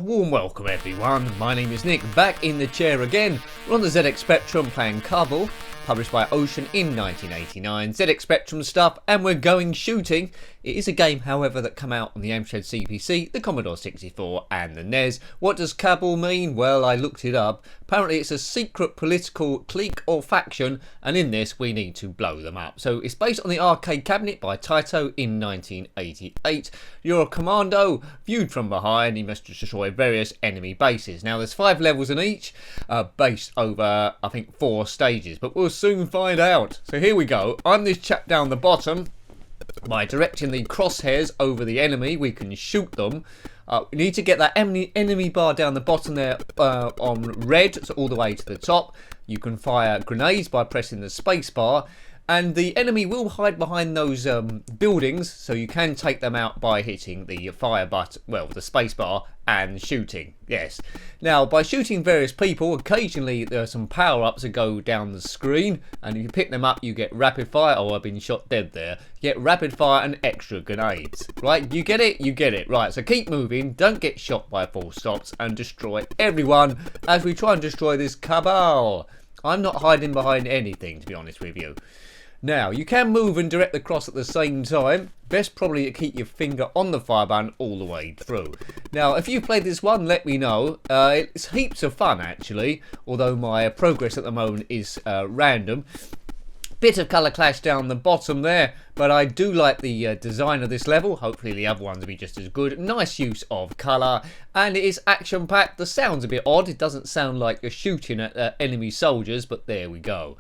warm welcome everyone, my name is Nick, back in the chair again. We're on the ZX Spectrum playing Cabal, published by Ocean in 1989, ZX Spectrum stuff, and we're going shooting. It is a game, however, that come out on the Amstrad CPC, the Commodore 64 and the NES. What does Cabal mean? Well, I looked it up. Apparently it's a secret political clique or faction, and in this we need to blow them up. So it's based on the arcade cabinet by Taito in 1988. You're a commando, viewed from behind, you must destroy various enemy bases. Now there's 5 levels in each, based over I think 4 stages, but we'll soon find out. So here we go. I'm this chap down the bottom. By directing the crosshairs over the enemy, we can shoot them. We need to get that enemy bar down the bottom there on red, so all the way to the top. You can fire grenades by pressing the space bar, and the enemy will hide behind those buildings, so you can take them out by hitting the fire button, well, the space bar, and shooting. Yes. Now, by shooting various people, occasionally there are some power-ups that go down the screen, and if you pick them up, you get rapid fire. Oh, I've been shot dead there. You get rapid fire and extra grenades. Right? You get it? You get it. Right, so keep moving, don't get shot by full stops, and destroy everyone as we try and destroy this Cabal. I'm not hiding behind anything, to be honest with you. Now, you can move and direct the cross at the same time. Best probably to keep your finger on the fire button all the way through. Now, if you played this one, let me know. It's heaps of fun, actually, although my progress at the moment is random. Bit of colour clash down the bottom there, but I do like the design of this level. Hopefully the other ones will be just as good. Nice use of colour, and it is action-packed. The sound's a bit odd. It doesn't sound like you're shooting at enemy soldiers, but there we go.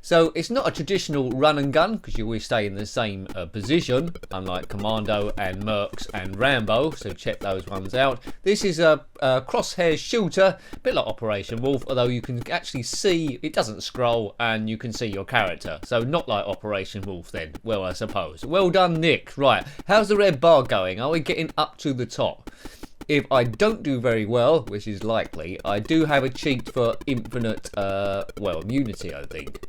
So it's not a traditional run and gun, because you always stay in the same position, unlike Commando and Mercs and Rambo, so check those ones out. This is a crosshair shooter, a bit like Operation Wolf, although you can actually see, it doesn't scroll, and you can see your character. So not like Operation Wolf then, well, I suppose. Well done, Nick. Right, how's the red bar going? Are we getting up to the top? If I don't do very well, which is likely, I do have a cheat for infinite, well, immunity, I think.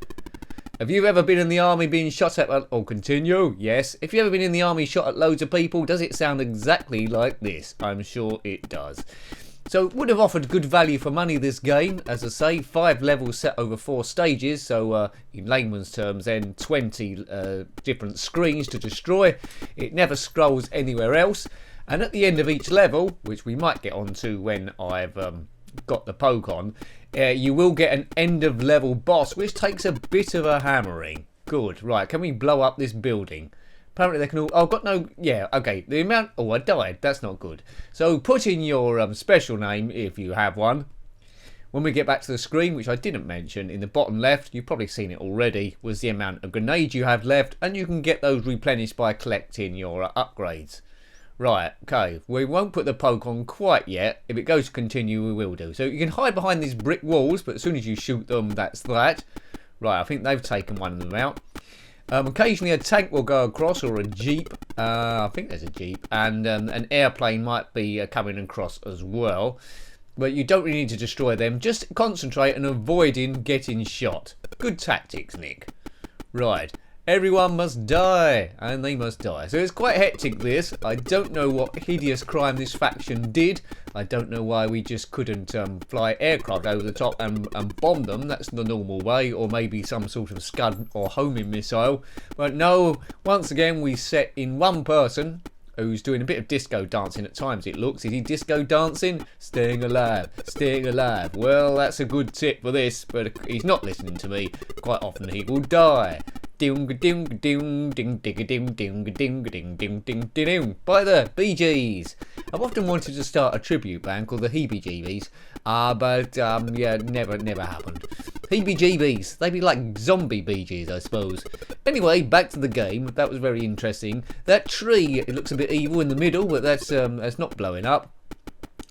Have you ever been in the army being shot at, or continue? Yes. If you've ever been in the army shot at loads of people, does it sound exactly like this? I'm sure it does. So it would have offered good value for money, this game. As I say, 5 levels set over 4 stages, so in layman's terms then 20 different screens to destroy. It never scrolls anywhere else. And at the end of each level, which we might get onto when I've got the poke on, you will get an end of level boss, which takes a bit of a hammering. Good. Right, can we blow up this building? Apparently they can all... Oh, I've got no... Yeah, okay. The amount... Oh, I died. That's not good. So put in your special name, if you have one. When we get back to the screen, which I didn't mention, in the bottom left, you've probably seen it already, was the amount of grenades you have left, and you can get those replenished by collecting your upgrades. Right, okay, we won't put the poke on quite yet. If it goes to continue, we will do. So you can hide behind these brick walls, but as soon as you shoot them, that's that. Right, I think they've taken one of them out. Occasionally a tank will go across, or a jeep. I think there's a jeep. And an airplane might be coming across as well. But you don't really need to destroy them. Just concentrate on avoiding getting shot. Good tactics, Nick. Right. Everyone must die, and they must die. So it's quite hectic, this. I don't know what hideous crime this faction did. I don't know why we just couldn't fly aircraft over the top and bomb them. That's the normal way, or maybe some sort of Scud or homing missile. But no, once again we set in one person who's doing a bit of disco dancing at times, it looks. Is he disco dancing? Staying alive, staying alive. Well, that's a good tip for this, but he's not listening to me. Quite often he will die. Ding ding ding ding ding ding ding ding ding ding ding ding by the Bee Gees. I've often wanted to start a tribute band called the Heebie-Jeebies, but yeah, never happened. Heebie-Jeebies, they'd be like zombie Bee Gees, I suppose. Anyway, back to the game. That was very interesting. That tree, it looks a bit evil in the middle, but that's not blowing up.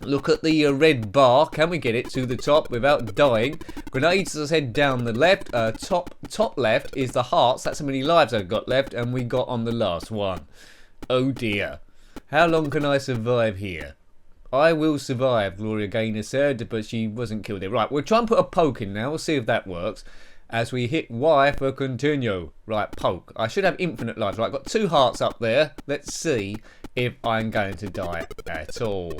Look at the red bar. Can we get it to the top without dying? Grenades, as I said, down the left. Top left is the hearts. That's how many lives I've got left, and we got on the last one. Oh dear. How long can I survive here? I will survive, Gloria Gaynor said, but she wasn't killed there. Right, we'll try and put a poke in now. We'll see if that works. As we hit Y for continue. Right, poke. I should have infinite lives. Right, I've got 2 hearts up there. Let's see if I'm going to die at all.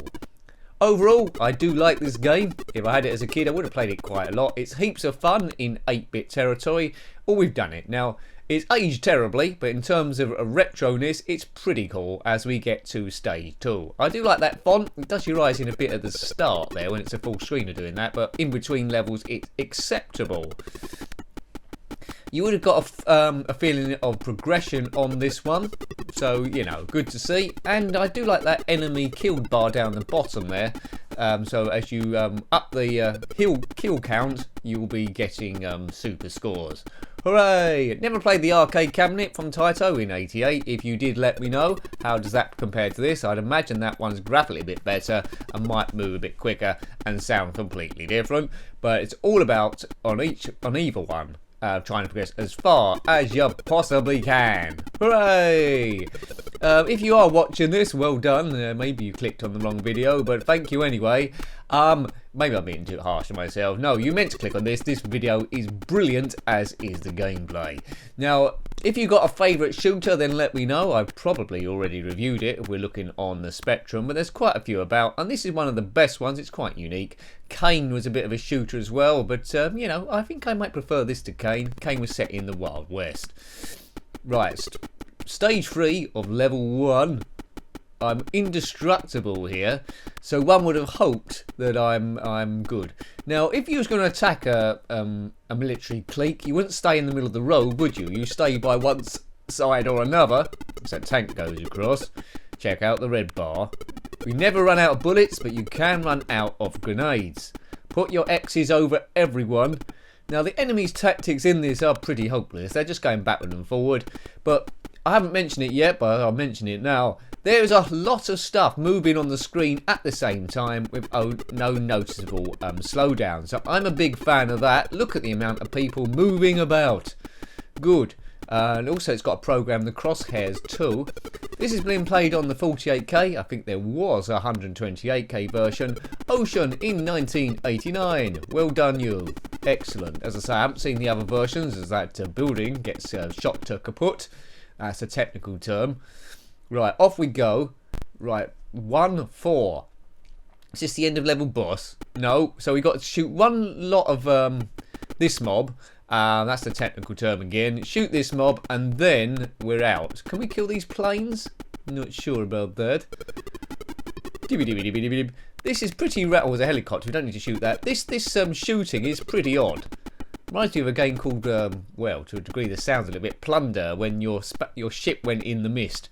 Overall, I do like this game. If I had it as a kid, I would have played it quite a lot. It's heaps of fun in 8-bit territory. Or we've done it. Now, it's aged terribly, but in terms of retroness, it's pretty cool as we get to stage 2. I do like that font. It does your eyes in a bit at the start there when it's a full screen of doing that, but in between levels, it's acceptable. You would have got a feeling of progression on this one, so, you know, good to see. And I do like that enemy killed bar down the bottom there. So as you up the kill count, you will be getting super scores. Hooray! Never played the arcade cabinet from Taito in '88. If you did, let me know. How does that compare to this? I'd imagine that one's graphically a bit better and might move a bit quicker and sound completely different. But it's all about on either one. Trying to progress as far as you possibly can. Hooray! If you are watching this, well done. Maybe you clicked on the wrong video, but thank you anyway. Maybe I'm being too harsh on myself. No, you meant to click on this. This video is brilliant, as is the gameplay. Now, if you got a favourite shooter, then let me know. I've probably already reviewed it if we're looking on the Spectrum, but there's quite a few about, and this is one of the best ones. It's quite unique. Kane was a bit of a shooter as well, but, you know, I think I might prefer this to Kane. Kane was set in the Wild West. Right, stage 3 of level 1. I'm indestructible here, so one would have hoped that I'm good. Now, if you was going to attack a military clique, you wouldn't stay in the middle of the road, would you? You stay by one side or another, as that tank goes across. Check out the red bar. We never run out of bullets, but you can run out of grenades. Put your X's over everyone. Now, the enemy's tactics in this are pretty hopeless. They're just going backward and forward, but I haven't mentioned it yet, but I'll mention it now. There's a lot of stuff moving on the screen at the same time with no noticeable slowdown. So I'm a big fan of that. Look at the amount of people moving about. Good. And also it's got to program the crosshairs too. This is being played on the 48K. I think there was a 128K version. Ocean in 1989. Well done you. Excellent. As I say, I haven't seen the other versions as that building gets shot to kaput. That's a technical term. Right, off we go. Right, 1-4. Is this the end of level boss? No. So we got to shoot one lot of this mob. That's the technical term again. Shoot this mob and then we're out. Can we kill these planes? Not sure about that. This is pretty oh, there's a helicopter. We don't need to shoot that. This shooting is pretty odd. Reminds me of a game called, well, to a degree the sound's a little bit, Plunder, when your ship went in the mist.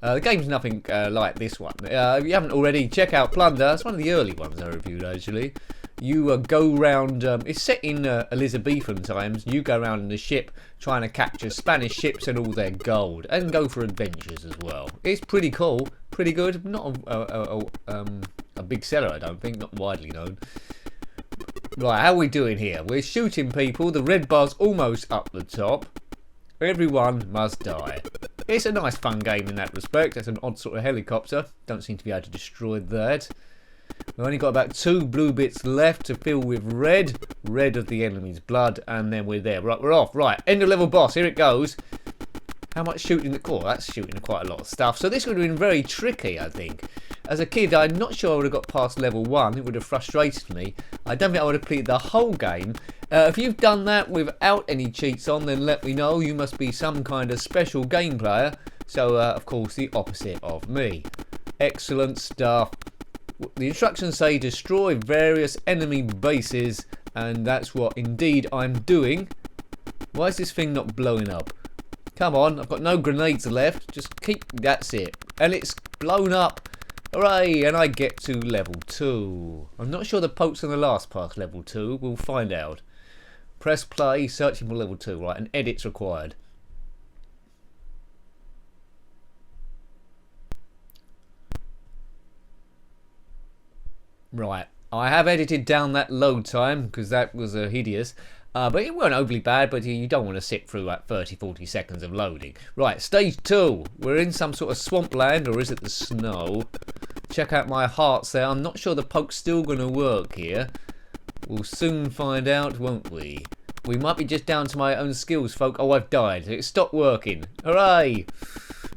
The game's nothing like this one. If you haven't already, check out Plunder. It's one of the early ones I reviewed, actually. You go round, it's set in Elizabethan times. You go around in the ship trying to capture Spanish ships and all their gold. And go for adventures as well. It's pretty cool, pretty good. Not a big seller, I don't think. Not widely known. Right, how are we doing here? We're shooting people. The red bar's almost up the top. Everyone must die. It's a nice fun game in that respect. That's an odd sort of helicopter. Don't seem to be able to destroy that. We've only got about 2 blue bits left to fill with red. Red of the enemy's blood. And then we're there. Right, we're off. Right, end of level boss. Here it goes. How much shooting the core? That's shooting quite a lot of stuff. So this would have been very tricky, I think. As a kid, I'm not sure I would have got past level 1. It would have frustrated me. I don't think I would have completed the whole game. If you've done that without any cheats on, then let me know. You must be some kind of special game player. So, of course, the opposite of me. Excellent stuff. The instructions say destroy various enemy bases. And that's what, indeed, I'm doing. Why is this thing not blowing up? Come on, I've got no grenades left. Just keep... That's it. And it's blown up. Hooray! And I get to level 2. I'm not sure the pokes on the last part level 2. We'll find out. Press play, searching for level 2. Right, and edits required. Right, I have edited down that load time because that was hideous. But it weren't overly bad, but you don't want to sit through like 30-40 seconds of loading. Right, stage 2. We're in some sort of swampland, or is it the snow? Check out my hearts there. I'm not sure the poke's still going to work here. We'll soon find out, won't we? We might be just down to my own skills, folk. Oh, I've died. It stopped working. Hooray!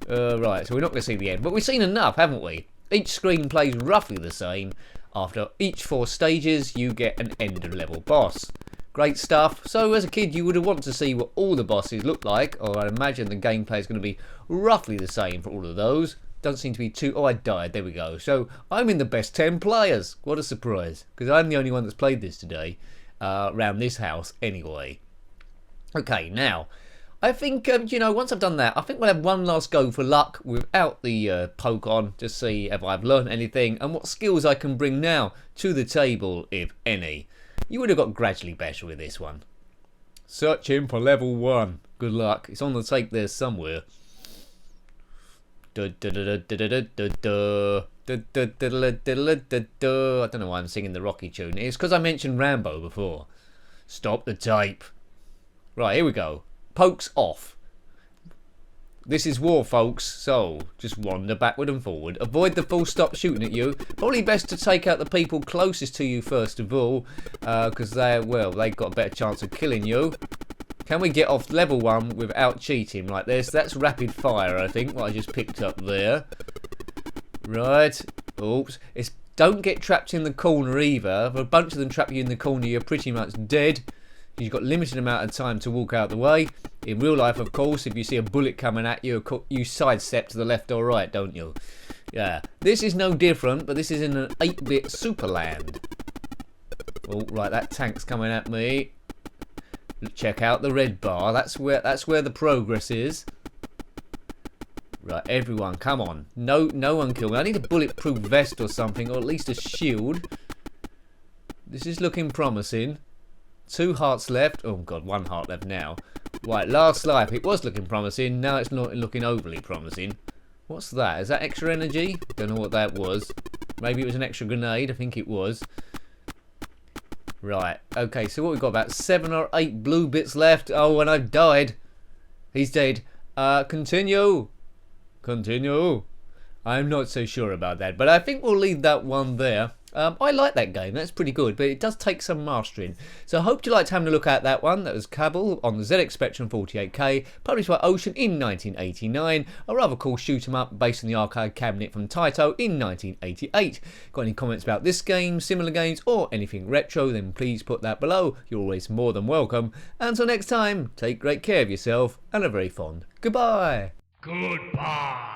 Right, so we're not going to see the end. But we've seen enough, haven't we? Each screen plays roughly the same. After each 4 stages, you get an end of level boss. Great stuff. So as a kid, you would have wanted to see what all the bosses look like, or I imagine the gameplay is going to be roughly the same for all of those. Doesn't seem to be too... Oh, I died. There we go. So I'm in the best 10 players. What a surprise. Because I'm the only one that's played this today. Around this house, anyway. Okay, now, I think, you know, once I've done that, I think we'll have one last go for luck without the poke on, to see if I've learned anything and what skills I can bring now to the table, if any. You would have got gradually better with this one. Searching for level 1. Good luck. It's on the tape there somewhere. I don't know why I'm singing the Rocky tune. It's because I mentioned Rambo before. Stop the tape. Right, here we go. Pokes off. This is war, folks, so just wander backward and forward. Avoid the full stop shooting at you. Probably best to take out the people closest to you first of all, because they've got a better chance of killing you. Can we get off level 1 without cheating like this? That's rapid fire, I think, what I just picked up there. Right. Oops. Don't get trapped in the corner either. If a bunch of them trap you in the corner, you're pretty much dead. You've got limited amount of time to walk out the way. In real life, of course, if you see a bullet coming at you, you sidestep to the left or right, don't you? Yeah. This is no different, but this is in an 8-bit superland. Oh, right, that tank's coming at me. Check out the red bar. That's where the progress is. Right, everyone, come on. No one kill me. I need a bulletproof vest or something, or at least a shield. This is looking promising. 2 hearts left. Oh god, 1 heart left now. Right, last life. It was looking promising. Now it's not looking overly promising. What's that? Is that extra energy? Don't know what that was. Maybe it was an extra grenade. I think it was. Right. Okay, so what we've got, about 7 or 8 blue bits left. Oh, and I've died. He's dead. Continue. Continue. I'm not so sure about that, but I think we'll leave that one there. I like that game, that's pretty good, but it does take some mastering. So I hope you liked having a look at that one. That was Cabal on the ZX Spectrum 48K, published by Ocean in 1989. A rather cool shoot 'em up based on the arcade cabinet from Taito in 1988. Got any comments about this game, similar games, or anything retro, then please put that below. You're always more than welcome. Until next time, take great care of yourself, and a very fond goodbye. Goodbye.